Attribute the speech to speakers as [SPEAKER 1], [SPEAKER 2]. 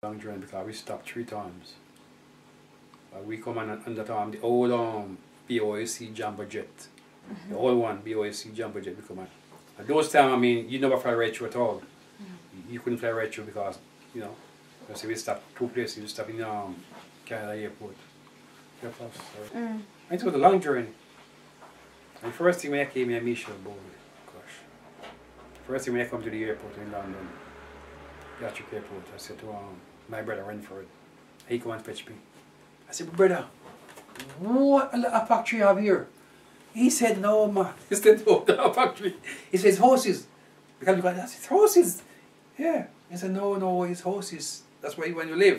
[SPEAKER 1] long journey because we stopped 3 times. We come on under the old BOAC Jumbo Jet. The old one, BOAC Jumbo Jet, we come on. At those times, I mean, you never fly right through at all. You couldn't fly right through because, you know, because we stopped 2 places. We stopped in Canada Airport. It was a long journey. And first thing when I came here, Michelle Bowley. Gosh. First thing when I come to the airport in London, Gatwick Airport, I said to my brother Renford, he come and fetch me. I said, brother, what a factory you have here? He said, no, man. He said, no, the factory. He says, horses. Because I said, horses. Yeah. He said, no, it's horses. That's where you live.